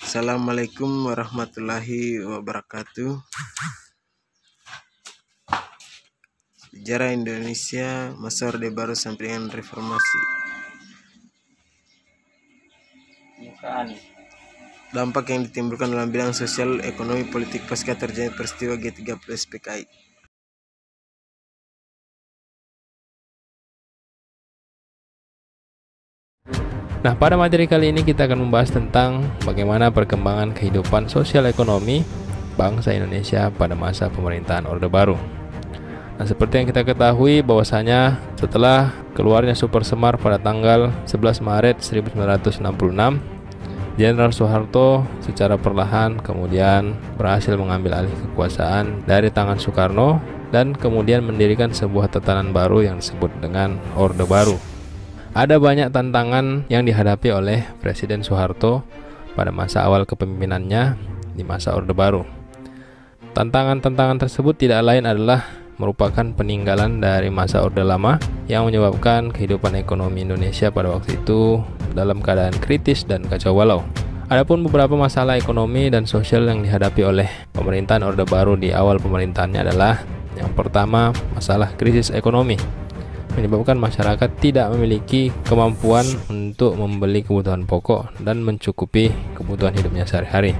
Assalamualaikum warahmatullahi wabarakatuh. Sejarah Indonesia masa Orde Baru sampai dengan reformasi. Dampak yang ditimbulkan dalam bidang sosial, ekonomi, politik pasca terjadi peristiwa G30 PKI. Nah, pada materi kali ini kita akan membahas tentang bagaimana perkembangan kehidupan sosial ekonomi bangsa Indonesia pada masa pemerintahan Orde Baru. Nah, seperti yang kita ketahui bahwasanya setelah keluarnya Super Semar pada tanggal 11 Maret 1966, Jenderal Soeharto secara perlahan kemudian berhasil mengambil alih kekuasaan dari tangan Soekarno dan kemudian mendirikan sebuah tatanan baru yang disebut dengan Orde Baru. Ada banyak tantangan yang dihadapi oleh Presiden Soeharto pada masa awal kepemimpinannya di masa Orde Baru. Tantangan-tantangan tersebut tidak lain adalah merupakan peninggalan dari masa Orde Lama yang menyebabkan kehidupan ekonomi Indonesia pada waktu itu dalam keadaan kritis dan kacau balau. Adapun beberapa masalah ekonomi dan sosial yang dihadapi oleh pemerintahan Orde Baru di awal pemerintahannya adalah yang pertama, masalah krisis ekonomi, menyebabkan masyarakat tidak memiliki kemampuan untuk membeli kebutuhan pokok dan mencukupi kebutuhan hidupnya sehari-hari.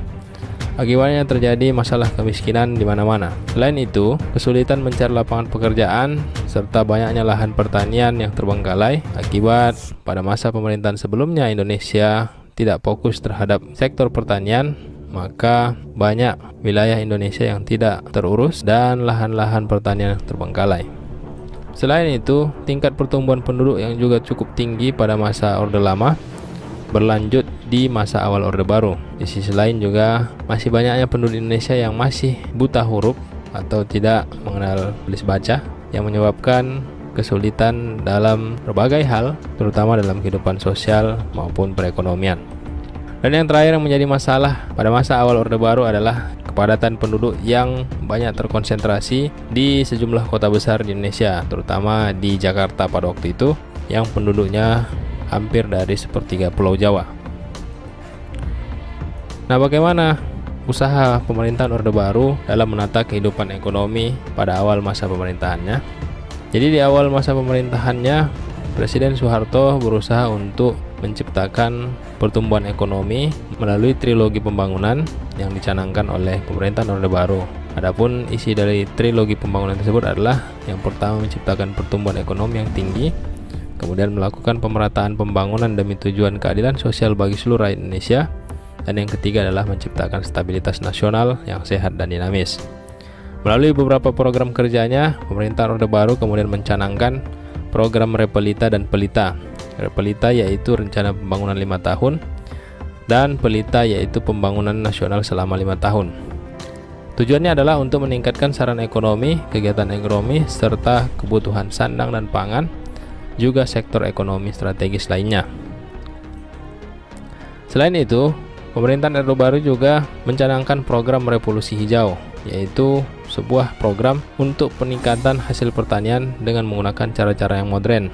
Akibatnya terjadi masalah kemiskinan di mana-mana. Selain itu, kesulitan mencari lapangan pekerjaan serta banyaknya lahan pertanian yang terbengkalai akibat pada masa pemerintahan sebelumnya Indonesia tidak fokus terhadap sektor pertanian, maka banyak wilayah Indonesia yang tidak terurus dan lahan-lahan pertanian yang terbengkalai. Selain itu, tingkat pertumbuhan penduduk yang juga cukup tinggi pada masa Orde Lama berlanjut di masa awal Orde Baru. Di sisi lain juga masih banyaknya penduduk Indonesia yang masih buta huruf atau tidak mengenal tulis baca yang menyebabkan kesulitan dalam berbagai hal, terutama dalam kehidupan sosial maupun perekonomian. Dan yang terakhir yang menjadi masalah pada masa awal Orde Baru adalah kepadatan penduduk yang banyak terkonsentrasi di sejumlah kota besar di Indonesia, terutama di Jakarta pada waktu itu yang penduduknya hampir dari sepertiga Pulau Jawa. Nah, bagaimana usaha pemerintahan Orde Baru dalam menata kehidupan ekonomi pada awal masa pemerintahannya? Jadi di awal masa pemerintahannya, Presiden Soeharto berusaha untuk menciptakan pertumbuhan ekonomi melalui trilogi pembangunan yang dicanangkan oleh pemerintahan Orde Baru. Adapun isi dari trilogi pembangunan tersebut adalah yang pertama menciptakan pertumbuhan ekonomi yang tinggi, kemudian melakukan pemerataan pembangunan demi tujuan keadilan sosial bagi seluruh rakyat Indonesia, dan yang ketiga adalah menciptakan stabilitas nasional yang sehat dan dinamis. Melalui beberapa program kerjanya, pemerintahan Orde Baru kemudian mencanangkan program Repelita dan Pelita. Repelita yaitu rencana pembangunan 5 tahun dan Pelita yaitu pembangunan nasional selama 5 tahun. Tujuannya adalah untuk meningkatkan sarana ekonomi, kegiatan ekonomi, serta kebutuhan sandang dan pangan, juga sektor ekonomi strategis lainnya. Selain itu, pemerintahan Orde Baru juga mencanangkan program Revolusi Hijau, yaitu sebuah program untuk peningkatan hasil pertanian dengan menggunakan cara-cara yang modern.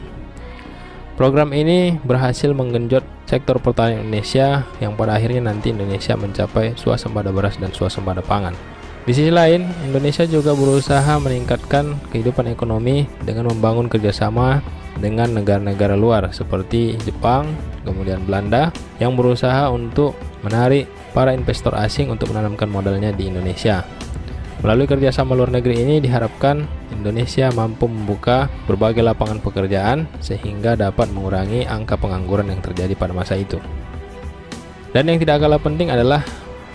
Program ini berhasil menggenjot sektor pertanian Indonesia yang pada akhirnya nanti Indonesia mencapai swasembada beras dan swasembada pangan. Di sisi lain, Indonesia juga berusaha meningkatkan kehidupan ekonomi dengan membangun kerjasama dengan negara-negara luar seperti Jepang, kemudian Belanda, yang berusaha untuk menarik para investor asing untuk menanamkan modalnya di Indonesia. Melalui kerjasama luar negeri ini diharapkan Indonesia mampu membuka berbagai lapangan pekerjaan sehingga dapat mengurangi angka pengangguran yang terjadi pada masa itu. Dan yang tidak kalah penting adalah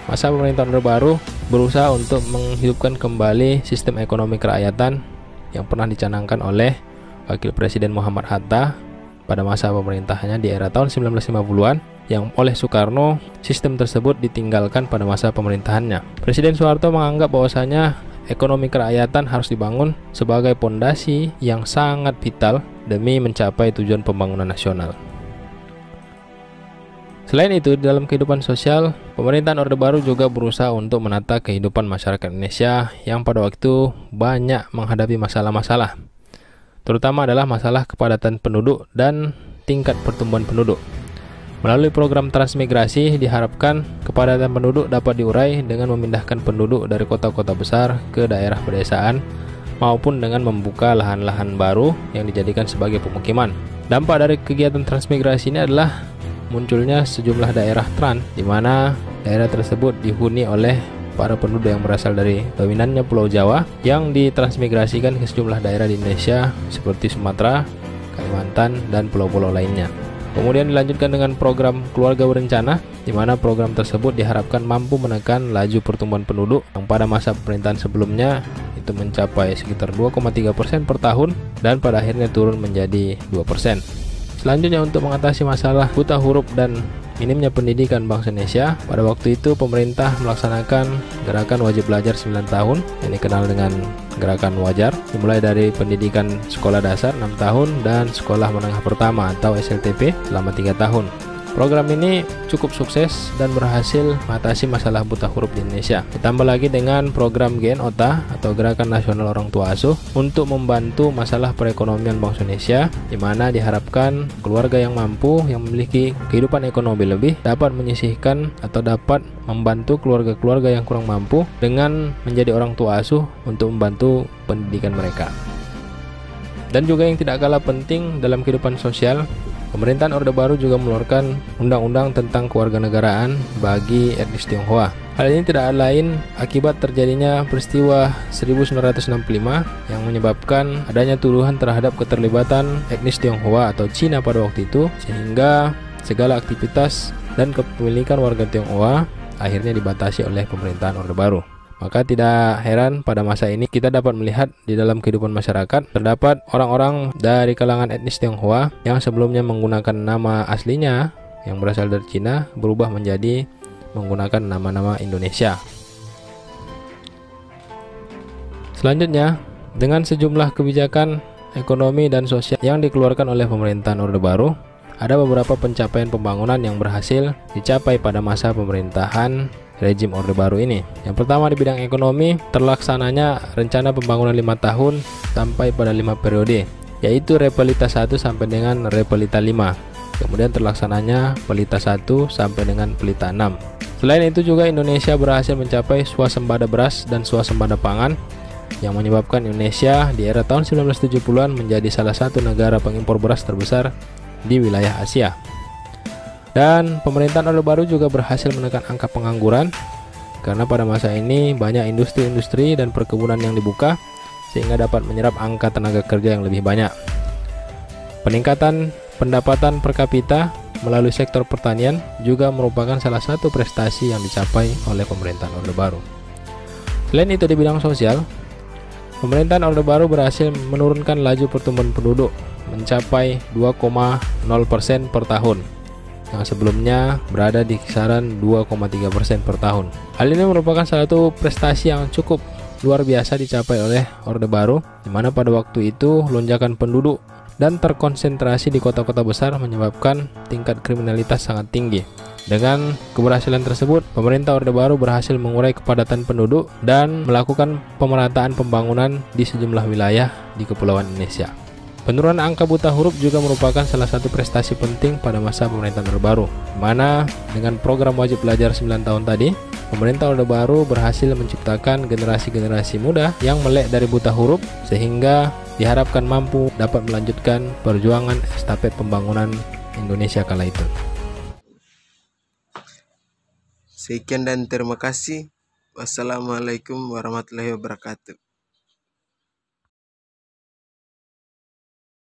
masa pemerintahan Orde Baru berusaha untuk menghidupkan kembali sistem ekonomi kerakyatan yang pernah dicanangkan oleh Wakil Presiden Muhammad Hatta pada masa pemerintahannya di era tahun 1950-an, yang oleh Soekarno sistem tersebut ditinggalkan pada masa pemerintahannya. Presiden Soeharto menganggap bahwasanya ekonomi kerakyatan harus dibangun sebagai pondasi yang sangat vital demi mencapai tujuan pembangunan nasional. Selain itu, dalam kehidupan sosial, pemerintahan Orde Baru juga berusaha untuk menata kehidupan masyarakat Indonesia yang pada waktu itu banyak menghadapi masalah-masalah, terutama adalah masalah kepadatan penduduk dan tingkat pertumbuhan penduduk. Melalui program transmigrasi diharapkan kepadatan penduduk dapat diurai dengan memindahkan penduduk dari kota-kota besar ke daerah pedesaan maupun dengan membuka lahan-lahan baru yang dijadikan sebagai pemukiman. Dampak dari kegiatan transmigrasi ini adalah munculnya sejumlah daerah trans, di mana daerah tersebut dihuni oleh para penduduk yang berasal dari dominannya Pulau Jawa yang ditransmigrasikan ke sejumlah daerah di Indonesia seperti Sumatera, Kalimantan, dan pulau-pulau lainnya. Kemudian dilanjutkan dengan program keluarga berencana, di mana program tersebut diharapkan mampu menekan laju pertumbuhan penduduk yang pada masa pemerintahan sebelumnya itu mencapai sekitar 2,3% per tahun dan pada akhirnya turun menjadi 2%. Selanjutnya, untuk mengatasi masalah buta huruf dan minimnya pendidikan bangsa Indonesia, pada waktu itu pemerintah melaksanakan gerakan wajib belajar 9 tahun yang dikenal dengan gerakan wajar, dimulai dari pendidikan sekolah dasar 6 tahun dan sekolah menengah pertama atau SLTP selama 3 tahun. Program ini cukup sukses dan berhasil mengatasi masalah buta huruf di Indonesia. Ditambah lagi dengan program GNOTA atau Gerakan Nasional Orang Tua Asuh untuk membantu masalah perekonomian bangsa Indonesia, di mana diharapkan keluarga yang mampu yang memiliki kehidupan ekonomi lebih dapat menyisihkan atau dapat membantu keluarga-keluarga yang kurang mampu dengan menjadi orang tua asuh untuk membantu pendidikan mereka. Dan juga yang tidak kalah penting dalam kehidupan sosial, pemerintahan Orde Baru juga mengeluarkan undang-undang tentang kewarganegaraan bagi etnis Tionghoa. Hal ini tidak lain akibat terjadinya peristiwa 1965 yang menyebabkan adanya tuduhan terhadap keterlibatan etnis Tionghoa atau Cina pada waktu itu, sehingga segala aktivitas dan kepemilikan warga Tionghoa akhirnya dibatasi oleh pemerintahan Orde Baru. Maka tidak heran pada masa ini kita dapat melihat di dalam kehidupan masyarakat terdapat orang-orang dari kalangan etnis Tionghoa yang sebelumnya menggunakan nama aslinya yang berasal dari Cina berubah menjadi menggunakan nama-nama Indonesia. Selanjutnya, dengan sejumlah kebijakan ekonomi dan sosial yang dikeluarkan oleh pemerintahan Orde Baru, ada beberapa pencapaian pembangunan yang berhasil dicapai pada masa pemerintahan rejim Orde Baru ini. Yang pertama, di bidang ekonomi, terlaksananya rencana pembangunan 5 tahun sampai pada 5 periode, yaitu Repelita 1 sampai dengan Repelita 5. Kemudian terlaksananya Pelita 1 sampai dengan Pelita 6. Selain itu juga Indonesia berhasil mencapai swasembada beras dan swasembada pangan yang menyebabkan Indonesia di era tahun 1970-an menjadi salah satu negara pengimpor beras terbesar di wilayah Asia. Dan pemerintahan Orde Baru juga berhasil menekan angka pengangguran karena pada masa ini banyak industri-industri dan perkebunan yang dibuka sehingga dapat menyerap angka tenaga kerja yang lebih banyak. Peningkatan pendapatan per kapita melalui sektor pertanian juga merupakan salah satu prestasi yang dicapai oleh pemerintahan Orde Baru. Selain itu, di bidang sosial, pemerintahan Orde Baru berhasil menurunkan laju pertumbuhan penduduk mencapai 2,0% per tahun, yang sebelumnya berada di kisaran 2,3% per tahun. Hal ini merupakan salah satu prestasi yang cukup luar biasa dicapai oleh Orde Baru, di mana pada waktu itu lonjakan penduduk dan terkonsentrasi di kota-kota besar menyebabkan tingkat kriminalitas sangat tinggi. Dengan keberhasilan tersebut, pemerintah Orde Baru berhasil mengurai kepadatan penduduk dan melakukan pemerataan pembangunan di sejumlah wilayah di Kepulauan Indonesia. Penurunan angka buta huruf juga merupakan salah satu prestasi penting pada masa pemerintahan Orde Baru, di mana dengan program wajib belajar 9 tahun tadi, pemerintah Orde Baru berhasil menciptakan generasi-generasi muda yang melek dari buta huruf sehingga diharapkan mampu dapat melanjutkan perjuangan estafet pembangunan Indonesia kala itu. Sekian dan terima kasih. Wassalamualaikum warahmatullahi wabarakatuh.